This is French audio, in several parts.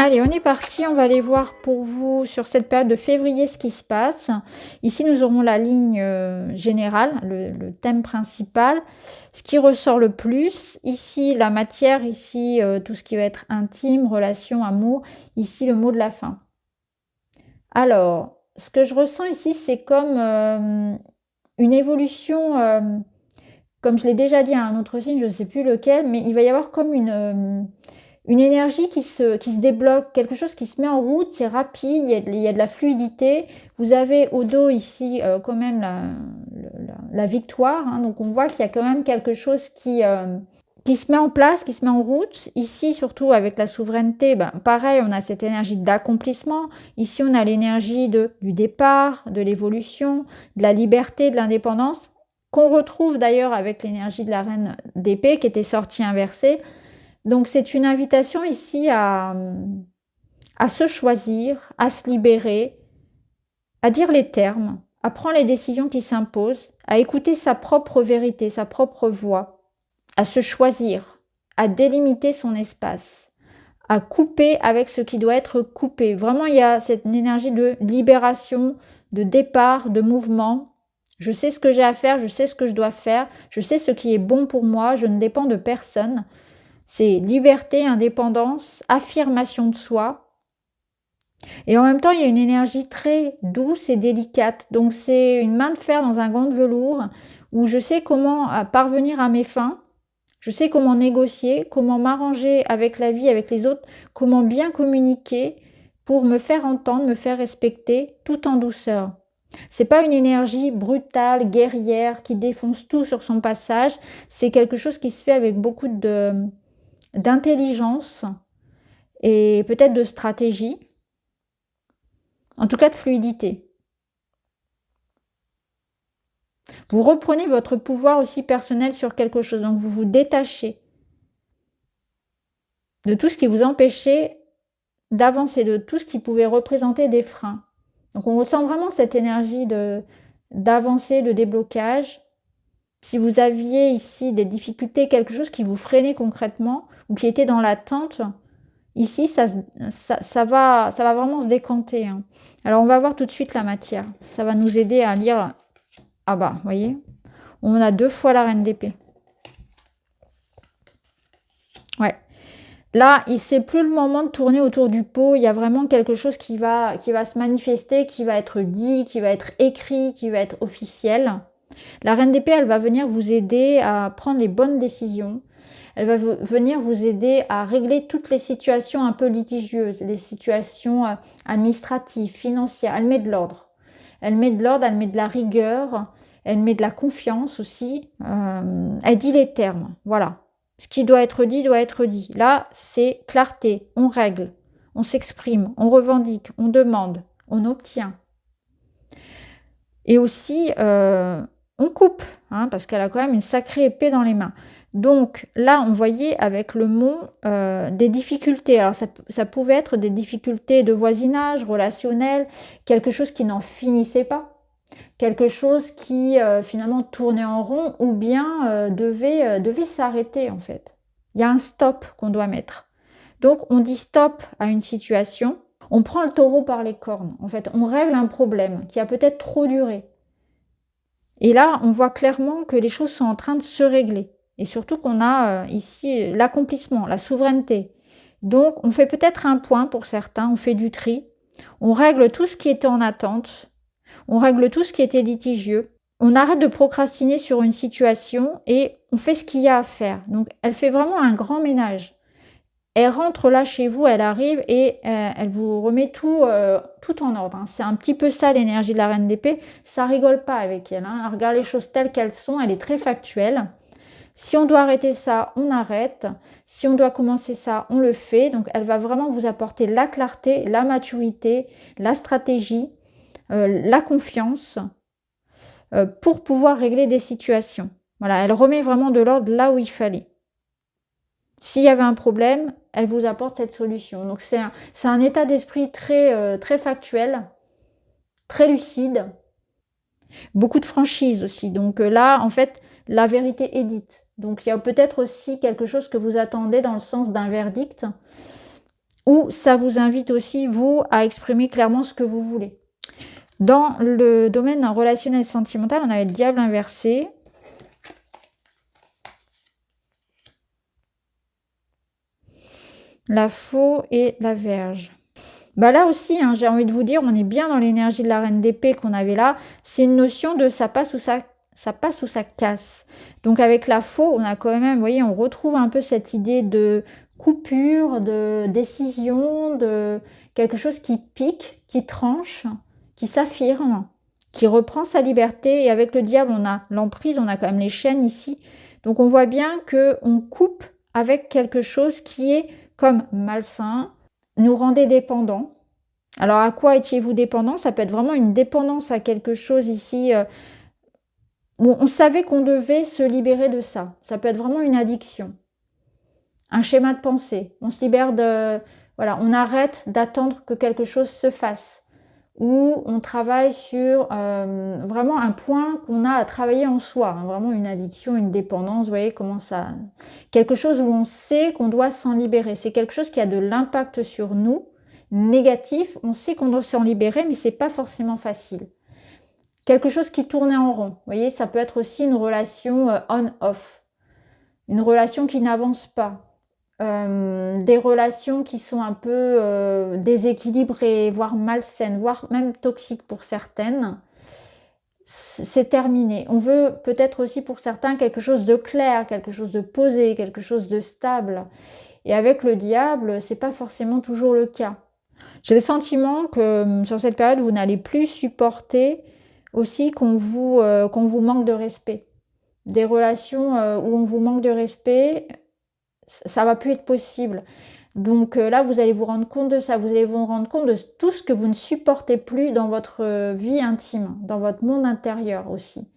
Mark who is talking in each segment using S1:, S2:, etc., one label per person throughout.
S1: Allez, on est parti, on va aller voir pour vous sur cette période de février ce qui se passe. Ici, nous aurons la ligne générale, le thème principal, ce qui ressort le plus. Ici, la matière, ici, tout ce qui va être intime, relation, amour. Ici, le mot de la fin. Alors, ce que je ressens ici, c'est comme une évolution, comme je l'ai déjà dit à un autre signe, je ne sais plus lequel, mais il va y avoir comme une énergie qui se débloque, quelque chose qui se met en route, c'est rapide, il y a de la fluidité. Vous avez au dos ici quand même la victoire, hein, donc on voit qu'il y a quand même quelque chose qui se met en place, qui se met en route. Ici, surtout avec la souveraineté, ben, pareil, on a cette énergie d'accomplissement. Ici, on a l'énergie du départ, de l'évolution, de la liberté, de l'indépendance, qu'on retrouve d'ailleurs avec l'énergie de la reine d'épée qui était sortie inversée. Donc c'est une invitation ici à se choisir, à se libérer, à dire les termes, à prendre les décisions qui s'imposent, à écouter sa propre vérité, sa propre voix, à se choisir, à délimiter son espace, à couper avec ce qui doit être coupé. Vraiment, il y a cette énergie de libération, de départ, de mouvement. Je sais ce que j'ai à faire, je sais ce que je dois faire, je sais ce qui est bon pour moi, je ne dépends de personne. C'est liberté, indépendance, affirmation de soi. Et en même temps, il y a une énergie très douce et délicate. Donc c'est une main de fer dans un gant de velours où je sais comment parvenir à mes fins. Je sais comment négocier, comment m'arranger avec la vie, avec les autres, comment bien communiquer pour me faire entendre, me faire respecter, tout en douceur. C'est pas une énergie brutale, guerrière, qui défonce tout sur son passage. C'est quelque chose qui se fait avec beaucoup d'intelligence et peut-être de stratégie, en tout cas de fluidité. Vous reprenez votre pouvoir aussi personnel sur quelque chose, donc vous vous détachez de tout ce qui vous empêchait d'avancer, de tout ce qui pouvait représenter des freins. Donc on ressent vraiment cette énergie d'avancer, de déblocage. Si vous aviez ici des difficultés, quelque chose qui vous freinait concrètement ou qui était dans l'attente, ici, ça va vraiment se décanter. Hein. Alors, on va voir tout de suite la matière. Ça va nous aider à lire. Ah bah, vous voyez, on a 2 fois la reine d'épée. Ouais. Là, c'est plus le moment de tourner autour du pot. Il y a vraiment quelque chose qui va se manifester, qui va être dit, qui va être écrit, qui va être officiel. La reine d'épée, elle va venir vous aider à prendre les bonnes décisions. Elle va venir vous aider à régler toutes les situations un peu litigieuses, les situations administratives, financières. Elle met de l'ordre. Elle met de l'ordre, elle met de la rigueur, elle met de la confiance aussi. Elle dit les termes, voilà. Ce qui doit être dit, doit être dit. Là, c'est clarté, on règle, on s'exprime, on revendique, on demande, on obtient. Et aussi, on coupe, hein, parce qu'elle a quand même une sacrée épée dans les mains. Donc là, on voyait avec le mot des difficultés. Alors ça pouvait être des difficultés de voisinage, relationnel, quelque chose qui n'en finissait pas, quelque chose qui finalement tournait en rond ou bien devait s'arrêter en fait. Il y a un stop qu'on doit mettre. Donc on dit stop à une situation, on prend le taureau par les cornes. En fait, on règle un problème qui a peut-être trop duré. Et là, on voit clairement que les choses sont en train de se régler. Et surtout qu'on a ici l'accomplissement, la souveraineté. Donc, on fait peut-être un point pour certains, on fait du tri. On règle tout ce qui était en attente. On règle tout ce qui était litigieux. On arrête de procrastiner sur une situation et on fait ce qu'il y a à faire. Donc, elle fait vraiment un grand ménage. Elle rentre là chez vous, elle arrive et elle vous remet tout en ordre. Hein. C'est un petit peu ça l'énergie de la reine d'épée. Ça rigole pas avec elle. Hein. Elle regarde les choses telles qu'elles sont. Elle est très factuelle. Si on doit arrêter ça, on arrête. Si on doit commencer ça, on le fait. Donc elle va vraiment vous apporter la clarté, la maturité, la stratégie, la confiance pour pouvoir régler des situations. Voilà, elle remet vraiment de l'ordre là où il fallait. S'il y avait un problème, elle vous apporte cette solution. Donc c'est un état d'esprit très factuel, très lucide, beaucoup de franchise aussi. Donc là, en fait, la vérité est dite. Donc il y a peut-être aussi quelque chose que vous attendez dans le sens d'un verdict. ou ça vous invite aussi, vous, à exprimer clairement ce que vous voulez. Dans le domaine relationnel sentimental, on avait le diable inversé. La faux et la Vierge. Bah là aussi, hein, j'ai envie de vous dire, on est bien dans l'énergie de la reine d'épée qu'on avait là. C'est une notion de ça passe ou ça passe ou ça casse. Donc avec la faux, on a quand même, vous voyez, on retrouve un peu cette idée de coupure, de décision, de quelque chose qui pique, qui tranche, qui s'affirme, qui reprend sa liberté. Et avec le diable, on a l'emprise, on a quand même les chaînes ici. Donc on voit bien qu'on coupe avec quelque chose qui est comme malsain, nous rendait dépendants. Alors à quoi étiez-vous dépendant? Ça peut être vraiment une dépendance à quelque chose ici. Où on savait qu'on devait se libérer de ça. Ça peut être vraiment une addiction. Un schéma de pensée. On se libère de... Voilà, on arrête d'attendre que quelque chose se fasse. Ou on travaille sur vraiment un point qu'on a à travailler en soi. Hein, vraiment une addiction, une dépendance. Vous voyez comment ça... Quelque chose où on sait qu'on doit s'en libérer. C'est quelque chose qui a de l'impact sur nous, négatif. On sait qu'on doit s'en libérer, mais c'est pas forcément facile. Quelque chose qui tournait en rond. Vous voyez, ça peut être aussi une relation on-off. Une relation qui n'avance pas. Des relations qui sont un peu déséquilibrées, voire malsaines, voire même toxiques pour certaines. C'est terminé. On veut peut-être aussi pour certains quelque chose de clair, quelque chose de posé, quelque chose de stable. Et avec le diable, c'est pas forcément toujours le cas. J'ai le sentiment que sur cette période, vous n'allez plus supporter aussi qu'on vous manque de respect. Des relations où on vous manque de respect, ça va plus être possible. Donc là, vous allez vous rendre compte de ça. Vous allez vous rendre compte de tout ce que vous ne supportez plus dans votre vie intime, dans votre monde intérieur aussi.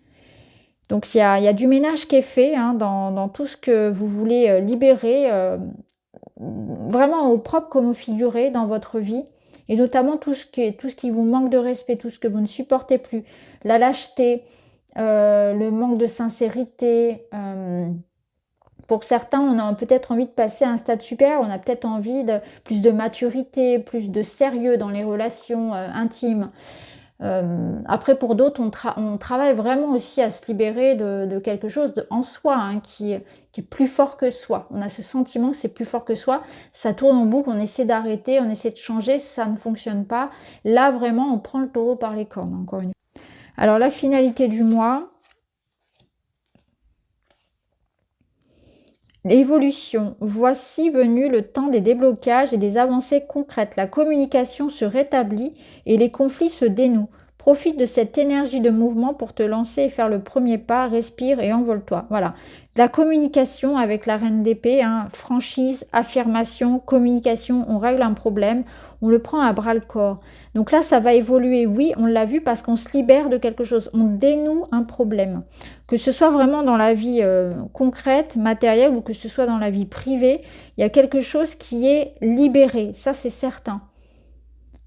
S1: Donc il y a du ménage qui est fait hein, dans tout ce que vous voulez libérer, vraiment au propre comme au figuré dans votre vie. Et notamment tout ce qui vous manque de respect, tout ce que vous ne supportez plus. La lâcheté, le manque de sincérité. Pour certains, on a peut-être envie de passer à un stade supérieur. On a peut-être envie de plus de maturité, plus de sérieux dans les relations intimes. Après, pour d'autres, on travaille vraiment aussi à se libérer de quelque chose en soi hein, qui est plus fort que soi. On a ce sentiment que c'est plus fort que soi. Ça tourne en boucle, on essaie d'arrêter, on essaie de changer, ça ne fonctionne pas. Là, vraiment, on prend le taureau par les cornes, encore une fois. Alors, la finalité du mois. L'évolution. Voici venu le temps des déblocages et des avancées concrètes. La communication se rétablit et les conflits se dénouent. Profite de cette énergie de mouvement pour te lancer et faire le premier pas. Respire et envole-toi. Voilà. La communication avec la reine d'épée, hein, franchise, affirmation, communication, on règle un problème, on le prend à bras le corps. Donc là, ça va évoluer, oui, on l'a vu parce qu'on se libère de quelque chose, on dénoue un problème. Que ce soit vraiment dans la vie concrète, matérielle ou que ce soit dans la vie privée, il y a quelque chose qui est libéré, ça c'est certain.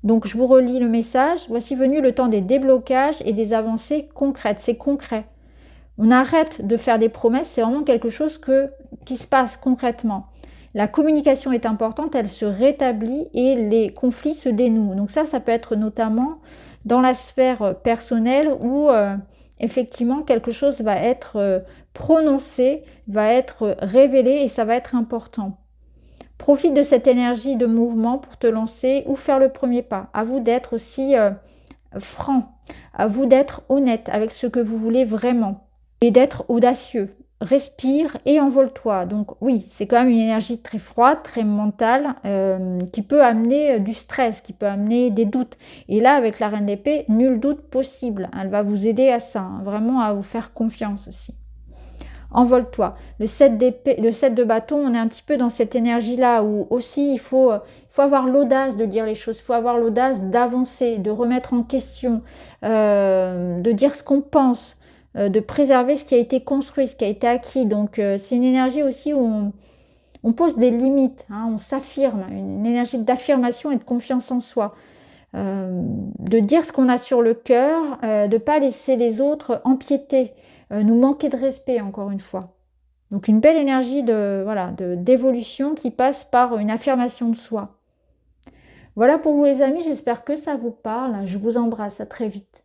S1: Donc je vous relis le message. Voici venu le temps des déblocages et des avancées concrètes, c'est concret. On arrête de faire des promesses, c'est vraiment quelque chose qui se passe concrètement. La communication est importante, elle se rétablit et les conflits se dénouent. Donc ça peut être notamment dans la sphère personnelle où effectivement quelque chose va être prononcé, va être révélé et ça va être important. Profite de cette énergie de mouvement pour te lancer ou faire le premier pas. À vous d'être aussi franc, à vous d'être honnête avec ce que vous voulez vraiment et d'être audacieux. Respire et envole-toi. Donc oui, c'est quand même une énergie très froide, très mentale, qui peut amener du stress, qui peut amener des doutes. Et là, avec la reine d'épée, nul doute possible. Elle va vous aider à ça, hein, vraiment à vous faire confiance aussi. Envole-toi. Le 7 de bâton, on est un petit peu dans cette énergie-là où aussi il faut avoir l'audace de dire les choses, il faut avoir l'audace d'avancer, de remettre en question, de dire ce qu'on pense, de préserver ce qui a été construit, ce qui a été acquis. Donc c'est une énergie aussi où on pose des limites, hein, on s'affirme, une énergie d'affirmation et de confiance en soi. De dire ce qu'on a sur le cœur, de ne pas laisser les autres empiéter, nous manquer de respect encore une fois. Donc une belle énergie d'évolution qui passe par une affirmation de soi. Voilà pour vous les amis, j'espère que ça vous parle. Je vous embrasse, à très vite.